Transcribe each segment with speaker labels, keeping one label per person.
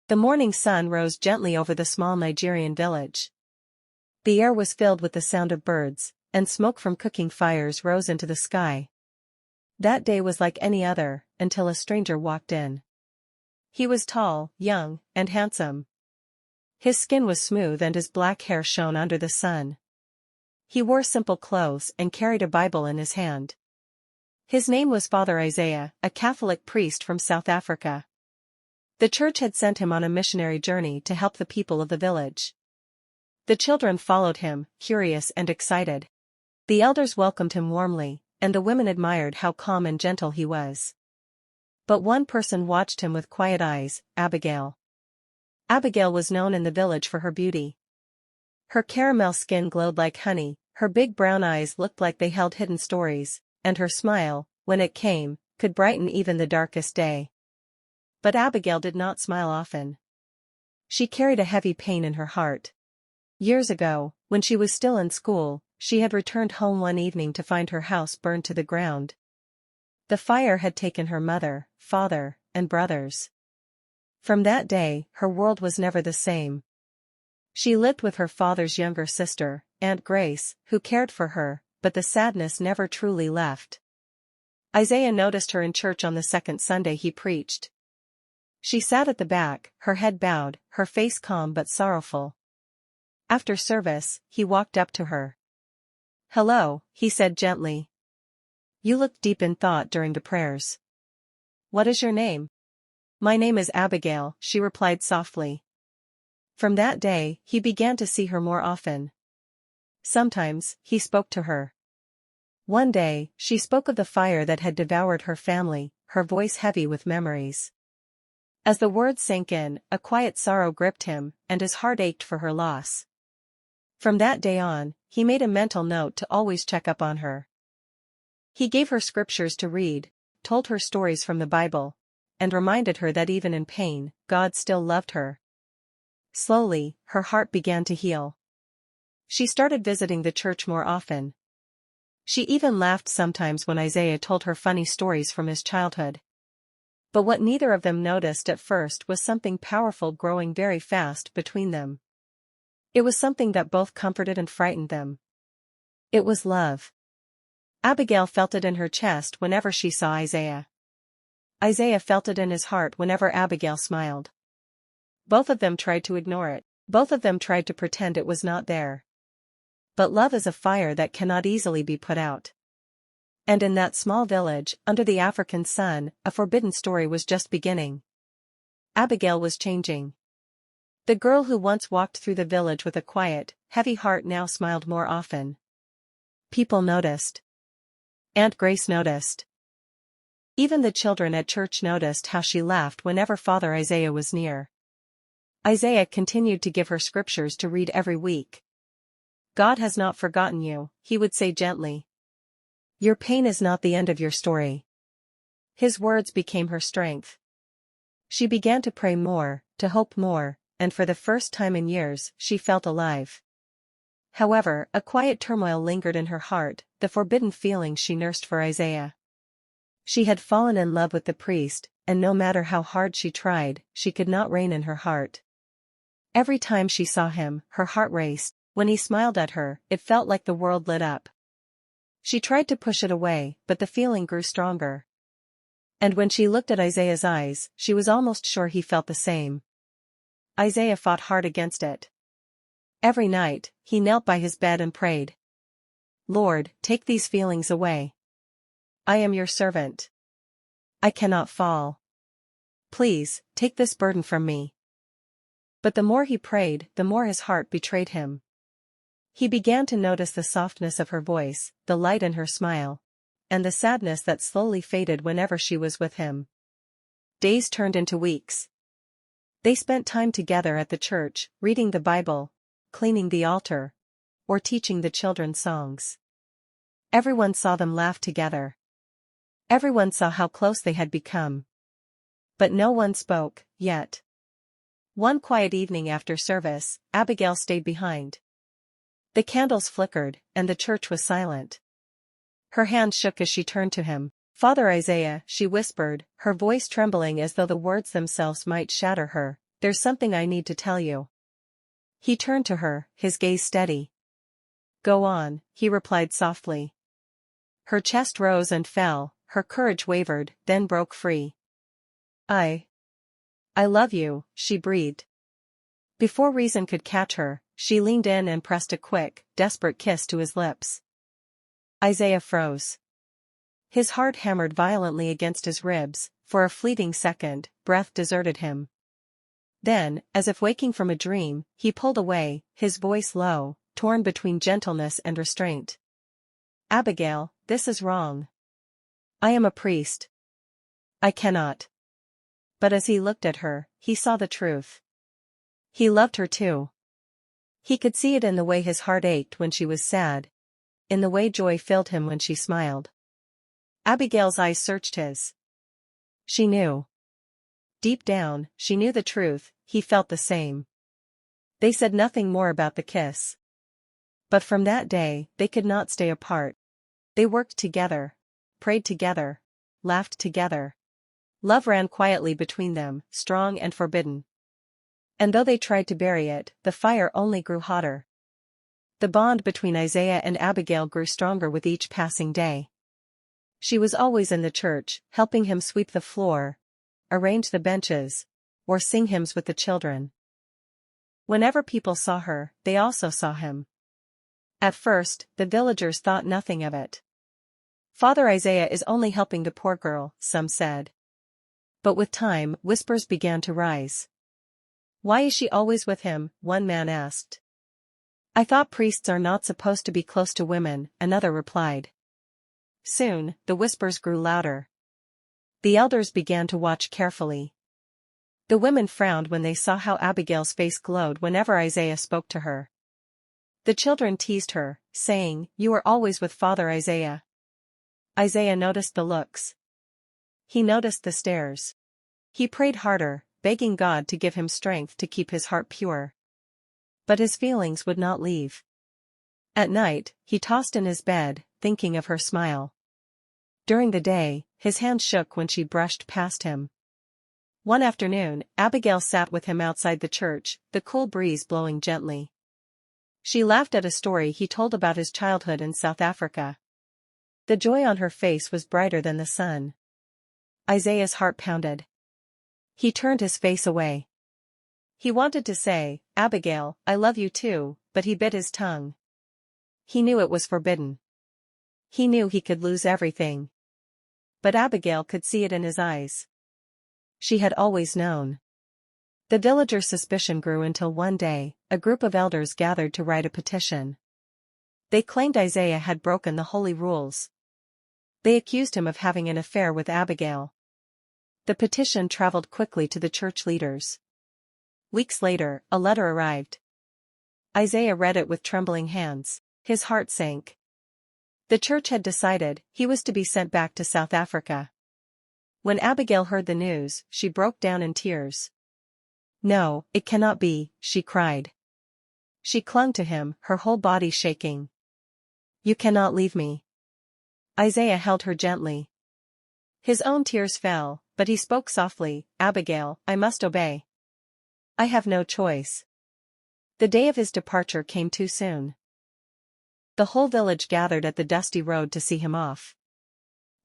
Speaker 1: The morning sun rose gently over the small Nigerian village. The air was filled with the sound of birds, and smoke from cooking fires rose into the sky. That day was like any other, until a stranger walked in. He was tall, young, and handsome. His skin was smooth and his black hair shone under the sun. He wore simple clothes and carried a Bible in his hand. His name was Father Isaiah, a Catholic priest from South Africa. The church had sent him on a missionary journey to help the people of the village. The children followed him, curious and excited. The elders welcomed him warmly, and the women admired how calm and gentle he was. But one person watched him with quiet eyes, Abigail. Abigail was known in the village for her beauty. Her caramel skin glowed like honey, her big brown eyes looked like they held hidden stories, and her smile, when it came, could brighten even the darkest day. But Abigail did not smile often. She carried a heavy pain in her heart. Years ago, when she was still in school, she had returned home one evening to find her house burned to the ground. The fire had taken her mother, father, and brothers. From that day, her world was never the same. She lived with her father's younger sister, Aunt Grace, who cared for her, but the sadness never truly left. Isaiah noticed her in church on the second Sunday he preached. She sat at the back, her head bowed, her face calm but sorrowful. After service, he walked up to her. "Hello," he said gently. "You looked deep in thought during the prayers. What is your name?" "My name is Abigail," she replied softly. From that day, he began to see her more often. Sometimes, he spoke to her. One day, she spoke of the fire that had devoured her family, her voice heavy with memories. As the words sank in, a quiet sorrow gripped him, and his heart ached for her loss. From that day on, he made a mental note to always check up on her. He gave her scriptures to read, told her stories from the Bible, and reminded her that even in pain, God still loved her. Slowly, her heart began to heal. She started visiting the church more often. She even laughed sometimes when Isaiah told her funny stories from his childhood. But what neither of them noticed at first was something powerful growing very fast between them. It was something that both comforted and frightened them. It was love. Abigail felt it in her chest whenever she saw Isaiah. Isaiah felt it in his heart whenever Abigail smiled. Both of them tried to ignore it. Both of them tried to pretend it was not there. But love is a fire that cannot easily be put out. And in that small village, under the African sun, a forbidden story was just beginning. Abigail was changing. The girl who once walked through the village with a quiet, heavy heart now smiled more often. People noticed. Aunt Grace noticed. Even the children at church noticed how she laughed whenever Father Isaiah was near. Isaiah continued to give her scriptures to read every week. "God has not forgotten you," he would say gently. "Your pain is not the end of your story." His words became her strength. She began to pray more, to hope more, and for the first time in years, she felt alive. However, a quiet turmoil lingered in her heart, the forbidden feeling she nursed for Isaiah. She had fallen in love with the priest, and no matter how hard she tried, she could not reign in her heart. Every time she saw him, her heart raced. When he smiled at her, it felt like the world lit up. She tried to push it away, but the feeling grew stronger. And when she looked at Isaiah's eyes, she was almost sure he felt the same. Isaiah fought hard against it. Every night, he knelt by his bed and prayed. "Lord, take these feelings away. I am your servant. I cannot fall. Please, take this burden from me." But the more he prayed, the more his heart betrayed him. He began to notice the softness of her voice, the light in her smile, and the sadness that slowly faded whenever she was with him. Days turned into weeks. They spent time together at the church, reading the Bible, cleaning the altar, or teaching the children songs. Everyone saw them laugh together. Everyone saw how close they had become. But no one spoke, yet. One quiet evening after service, Abigail stayed behind. The candles flickered, and the church was silent. Her hand shook as she turned to him. "Father Isaiah," she whispered, her voice trembling as though the words themselves might shatter her, There's something I need to tell you. He turned to her, his gaze steady. Go on, he replied softly. Her chest rose and fell, her courage wavered, then broke free. I love you, she breathed. Before reason could catch her, she leaned in and pressed a quick, desperate kiss to his lips. Isaiah froze. His heart hammered violently against his ribs. For a fleeting second, breath deserted him. Then, as if waking from a dream, he pulled away, his voice low, torn between gentleness and restraint. Abigail, this is wrong. I am a priest. I cannot. But as he looked at her, he saw the truth. He loved her too. He could see it in the way his heart ached when she was sad, in the way joy filled him when she smiled. Abigail's eyes searched his. She knew. Deep down, she knew the truth, he felt the same. They said nothing more about the kiss. But from that day, they could not stay apart. They worked together, prayed together, laughed together. Love ran quietly between them, strong and forbidden. And though they tried to bury it, the fire only grew hotter. The bond between Isaiah and Abigail grew stronger with each passing day. She was always in the church, helping him sweep the floor, arrange the benches, or sing hymns with the children. Whenever people saw her, they also saw him. At first, the villagers thought nothing of it. Father Isaiah is only helping the poor girl, some said. But with time, whispers began to rise. Why is she always with him? One man asked. I thought priests are not supposed to be close to women, another replied. Soon, the whispers grew louder. The elders began to watch carefully. The women frowned when they saw how Abigail's face glowed whenever Isaiah spoke to her. The children teased her, saying, You are always with Father Isaiah. Isaiah noticed the looks. He noticed the stares. He prayed harder, begging God to give him strength to keep his heart pure. But his feelings would not leave. At night, he tossed in his bed, thinking of her smile. During the day, his hand shook when she brushed past him. One afternoon, Abigail sat with him outside the church, the cool breeze blowing gently. She laughed at a story he told about his childhood in South Africa. The joy on her face was brighter than the sun. Isaiah's heart pounded. He turned his face away. He wanted to say, Abigail, I love you too, but he bit his tongue. He knew it was forbidden. He knew he could lose everything. But Abigail could see it in his eyes. She had always known. The villagers' suspicion grew until one day, a group of elders gathered to write a petition. They claimed Isaiah had broken the holy rules. They accused him of having an affair with Abigail. The petition traveled quickly to the church leaders. Weeks later, a letter arrived. Isaiah read it with trembling hands. His heart sank. The church had decided he was to be sent back to South Africa. When Abigail heard the news, she broke down in tears. No, it cannot be, she cried. She clung to him, her whole body shaking. You cannot leave me. Isaiah held her gently. His own tears fell, but he spoke softly, Abigail, I must obey. I have no choice. The day of his departure came too soon. The whole village gathered at the dusty road to see him off.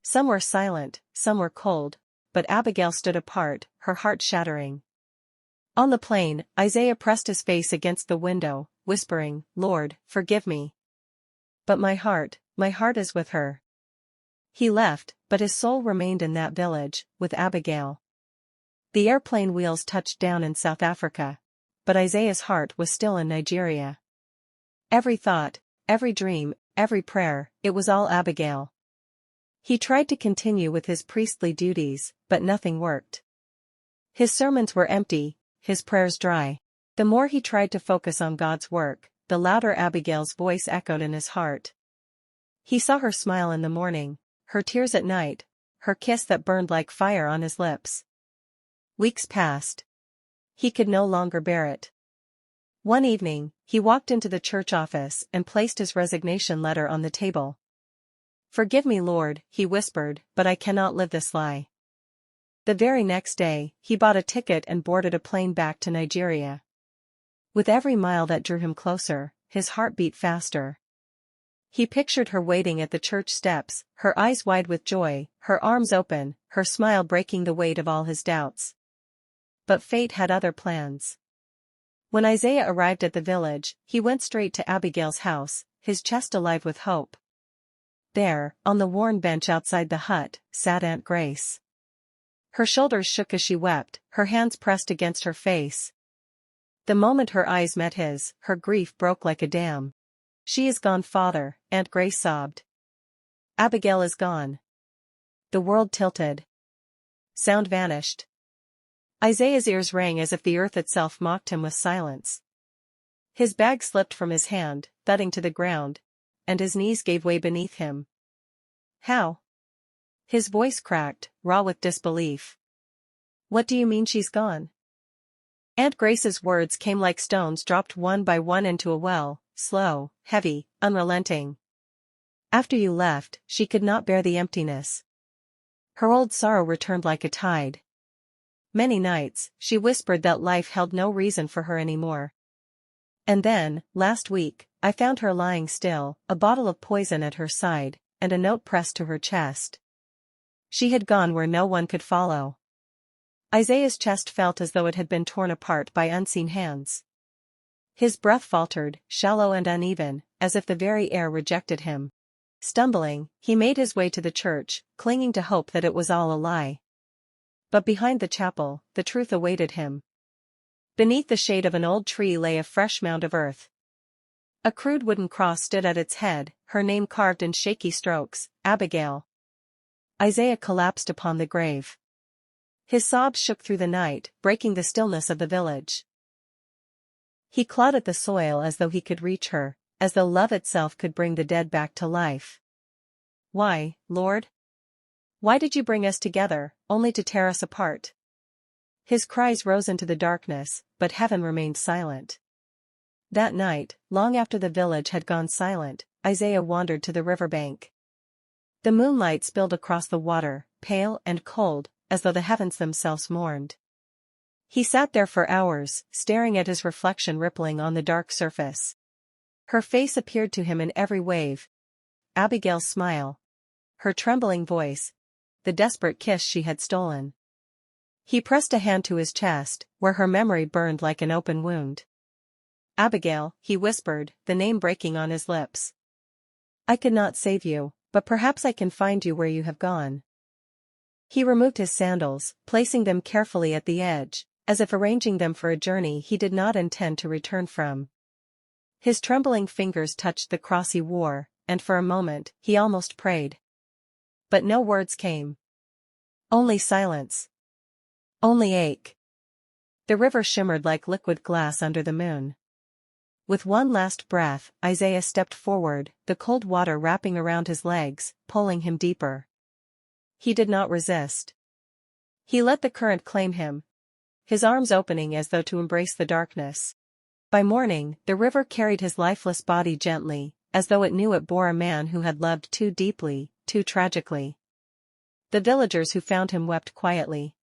Speaker 1: Some were silent, some were cold, but Abigail stood apart, her heart shattering. On the plain, Isaiah pressed his face against the window, whispering, Lord, forgive me. But my heart is with her. He left, but his soul remained in that village, with Abigail. The airplane wheels touched down in South Africa, but Isaiah's heart was still in Nigeria. Every thought, every dream, every prayer, it was all Abigail. He tried to continue with his priestly duties, but nothing worked. His sermons were empty, his prayers dry. The more he tried to focus on God's work, the louder Abigail's voice echoed in his heart. He saw her smile in the morning, her tears at night, her kiss that burned like fire on his lips. Weeks passed. He could no longer bear it. One evening, he walked into the church office and placed his resignation letter on the table. Forgive me, Lord, he whispered, but I cannot live this lie. The very next day, he bought a ticket and boarded a plane back to Nigeria. With every mile that drew him closer, his heart beat faster. He pictured her waiting at the church steps, her eyes wide with joy, her arms open, her smile breaking the weight of all his doubts. But fate had other plans. When Isaiah arrived at the village, he went straight to Abigail's house, his chest alive with hope. There, on the worn bench outside the hut, sat Aunt Grace. Her shoulders shook as she wept, her hands pressed against her face. The moment her eyes met his, her grief broke like a dam. "She is gone, father," Aunt Grace sobbed. "Abigail is gone." The world tilted. Sound vanished. Isaiah's ears rang as if the earth itself mocked him with silence. His bag slipped from his hand, thudding to the ground, and his knees gave way beneath him. "How?" His voice cracked, raw with disbelief. "What do you mean she's gone?" Aunt Grace's words came like stones dropped one by one into a well, slow, heavy, unrelenting. "After you left, she could not bear the emptiness. Her old sorrow returned like a tide. Many nights, she whispered that life held no reason for her anymore. And then, last week, I found her lying still, a bottle of poison at her side, and a note pressed to her chest. She had gone where no one could follow." Isaiah's chest felt as though it had been torn apart by unseen hands. His breath faltered, shallow and uneven, as if the very air rejected him. Stumbling, he made his way to the church, clinging to hope that it was all a lie. But behind the chapel, the truth awaited him. Beneath the shade of an old tree lay a fresh mound of earth. A crude wooden cross stood at its head, her name carved in shaky strokes, Abigail. Isaiah collapsed upon the grave. His sobs shook through the night, breaking the stillness of the village. He clawed at the soil as though he could reach her, as though love itself could bring the dead back to life. "Why, Lord? Why did you bring us together, only to tear us apart?" His cries rose into the darkness, but heaven remained silent. That night, long after the village had gone silent, Isaiah wandered to the riverbank. The moonlight spilled across the water, pale and cold, as though the heavens themselves mourned. He sat there for hours, staring at his reflection rippling on the dark surface. Her face appeared to him in every wave. Abigail's smile. Her trembling voice. The desperate kiss she had stolen. He pressed a hand to his chest, where her memory burned like an open wound. "Abigail," he whispered, the name breaking on his lips. "I could not save you, but perhaps I can find you where you have gone." He removed his sandals, placing them carefully at the edge, as if arranging them for a journey he did not intend to return from. His trembling fingers touched the cross he wore, and for a moment, he almost prayed. But no words came. Only silence. Only ache. The river shimmered like liquid glass under the moon. With one last breath, Isaiah stepped forward, the cold water wrapping around his legs, pulling him deeper. He did not resist. He let the current claim him, his arms opening as though to embrace the darkness. By morning, the river carried his lifeless body gently, as though it knew it bore a man who had loved too deeply, too tragically. The villagers who found him wept quietly.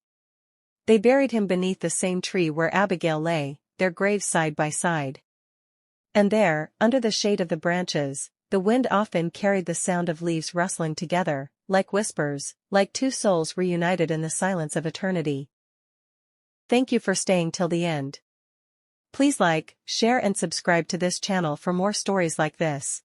Speaker 1: They buried him beneath the same tree where Abigail lay, their graves side by side. And there, under the shade of the branches, the wind often carried the sound of leaves rustling together, like whispers, like two souls reunited in the silence of eternity. Thank you for staying till the end. Please like, share and subscribe to this channel for more stories like this.